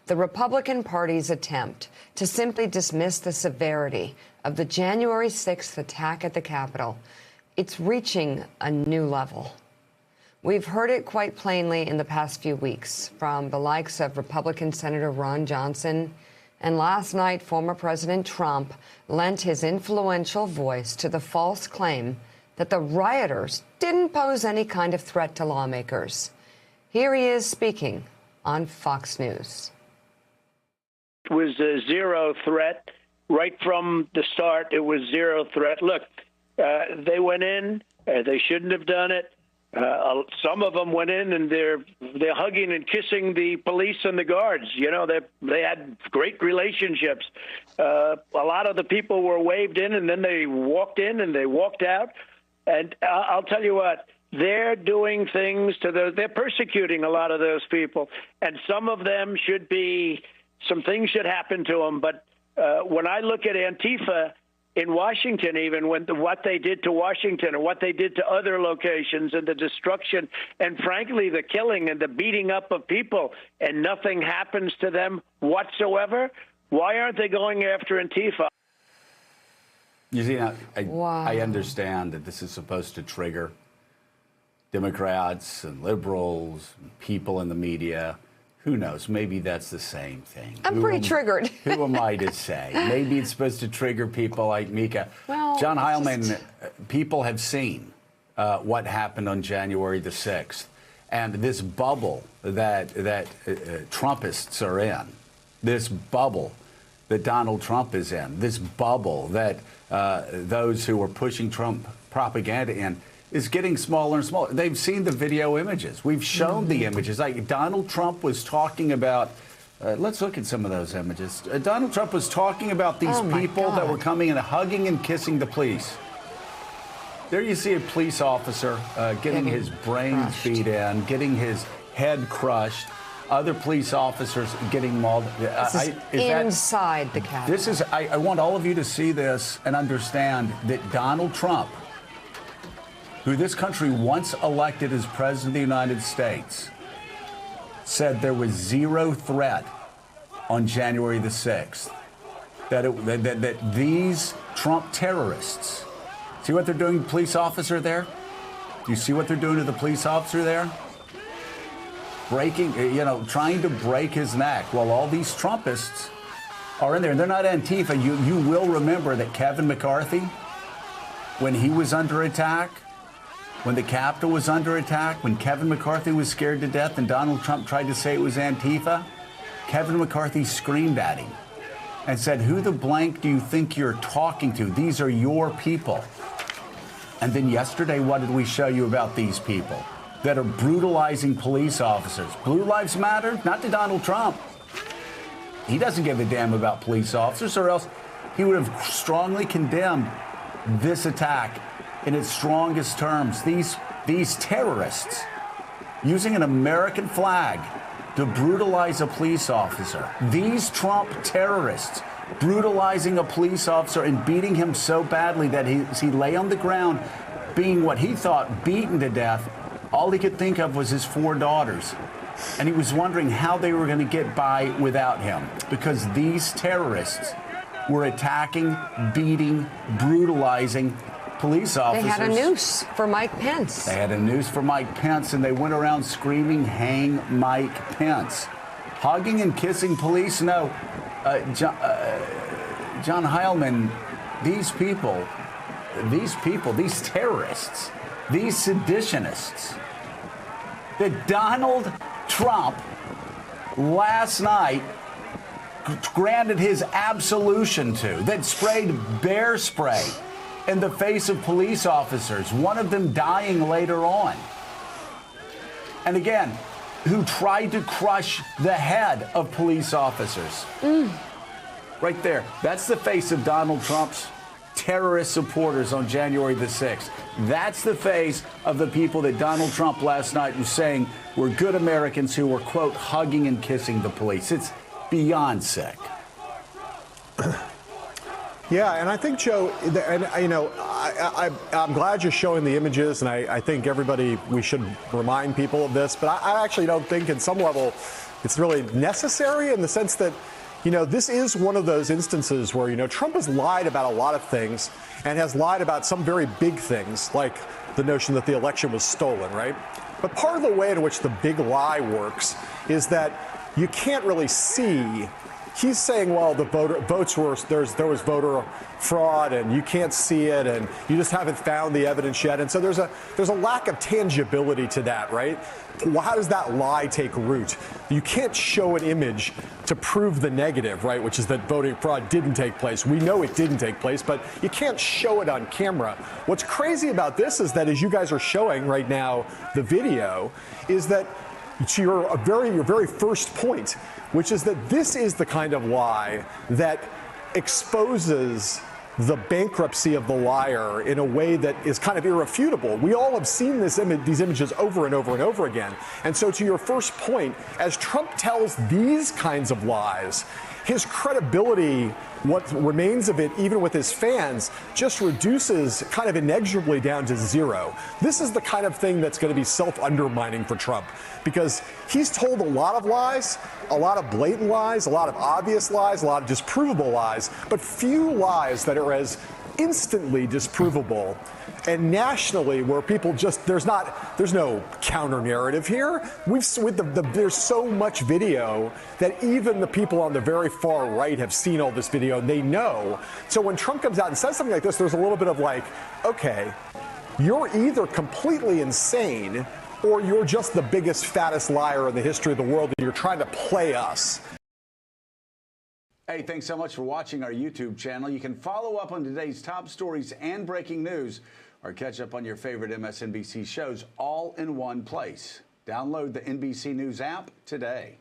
the Republican Party's attempt to simply dismiss the severity of the January 6th attack at the Capitol, it's reaching a new level. We've heard it quite plainly in the past few weeks from the likes of Republican Senator Ron Johnson, and last night former President Trump lent his influential voice to the false claim that the rioters didn't pose any kind of threat to lawmakers. Here he is speaking on Fox News. It was a zero threat. Right from the start, it was zero threat. Look, they went in. They shouldn't have done it. Some of them went in and they're hugging and kissing the police and the guards. You know, they had great relationships. A lot of the people were waved in, and then they walked in and they walked out. And I'll tell you what, they're doing things to they're persecuting a lot of those people, and some of them some things should happen to them. But when I look at Antifa in Washington, even what they did to Washington and what they did to other locations and the destruction and, frankly, the killing and the beating up of people, and nothing happens to them whatsoever, why aren't they going after Antifa? You see, I understand that this is supposed to trigger Democrats and liberals and people in the media. Who knows? Maybe that's the same thing. I'm pretty triggered. Who am I to say? Maybe it's supposed to trigger people like Mika. Well, John Heilemann, people have seen what happened on January the 6th. And this bubble that Trumpists are in, this bubble that Donald Trump is in, this bubble that those who are pushing Trump propaganda in, is getting smaller and smaller. They've seen the video images. We've shown the images. Like Donald Trump was talking about, let's look at some of those images. Donald Trump was talking about these people that were coming and hugging and kissing the police. There you see a police officer getting his brains beat in, getting his head crushed. Other police officers getting mauled. This is inside the Capitol. I want all of you to see this and understand that Donald Trump, who this country once elected as President of the United States, said there was zero threat on January the 6th. That these Trump terrorists, see what they're doing to the police officer there? Do you see what they're doing to the police officer there? Breaking, trying to break his neck while all these Trumpists are in there. They're not Antifa. You will remember that Kevin McCarthy, when he was under attack, when the Capitol was under attack, when Kevin McCarthy was scared to death and Donald Trump tried to say it was Antifa, Kevin McCarthy screamed at him and said, "Who the blank do you think you're talking to? These are your people." And then yesterday, what did we show you about these people that are brutalizing police officers? Blue Lives Matter? Not to Donald Trump. He doesn't give a damn about police officers, or else he would have strongly condemned this attack in its strongest terms. These terrorists using an American flag to brutalize a police officer. These Trump terrorists brutalizing a police officer and beating him so badly that he lay on the ground being what he thought beaten to death. All he could think of was his 4 daughters. And he was wondering how they were going to get by without him, because these terrorists were attacking, beating, brutalizing police officers. They had a noose for Mike Pence. They had a noose for Mike Pence, and they went around screaming, "Hang Mike Pence." Hugging and kissing police? No. John Heilemann, these terrorists, these seditionists that Donald Trump last night granted his absolution to, that sprayed bear spray in the face of police officers, one of them dying later on. And again, who tried to crush the head of police officers. Right there. That's the face of Donald Trump's terrorist supporters on January the 6th. That's the face of the people that Donald Trump last night was saying were good Americans who were, quote, hugging and kissing the police. It's beyond sick. Yeah, and I think, Joe, I'm glad you're showing the images, and I think we should remind people of this. But I actually don't think, at some level, it's really necessary in the sense that, you know, this is one of those instances where, you know, Trump has lied about a lot of things and has lied about some very big things, like the notion that the election was stolen, right? But part of the way in which the big lie works is that you can't really see. He's saying, well, the votes were, there was voter fraud and you can't see it and you just haven't found the evidence yet. And so there's a lack of tangibility to that, right? How does that lie take root? You can't show an image to prove the negative, right? Which is that voting fraud didn't take place. We know it didn't take place, but you can't show it on camera. What's crazy about this is that as you guys are showing right now, the video, is that to your very first point, which is that this is the kind of lie that exposes the bankruptcy of the liar in a way that is kind of irrefutable. We all have seen these images over and over and over again. And so to your first point, as Trump tells these kinds of lies, his credibility, what remains of it, even with his fans, just reduces kind of inexorably down to zero. This is the kind of thing that's going to be self-undermining for Trump, because he's told a lot of lies, a lot of blatant lies, a lot of obvious lies, a lot of disprovable lies, but few lies that are as instantly disprovable. And nationally, where people just, there's no counter narrative here. There's so much video that even the people on the very far right have seen all this video and they know. So when Trump comes out and says something like this, there's a little bit of like, okay, you're either completely insane or you're just the biggest, fattest liar in the history of the world and you're trying to play us. Hey, thanks so much for watching our YouTube channel. You can follow up on today's top stories and breaking news, or catch up on your favorite MSNBC shows all in one place. Download the NBC News app today.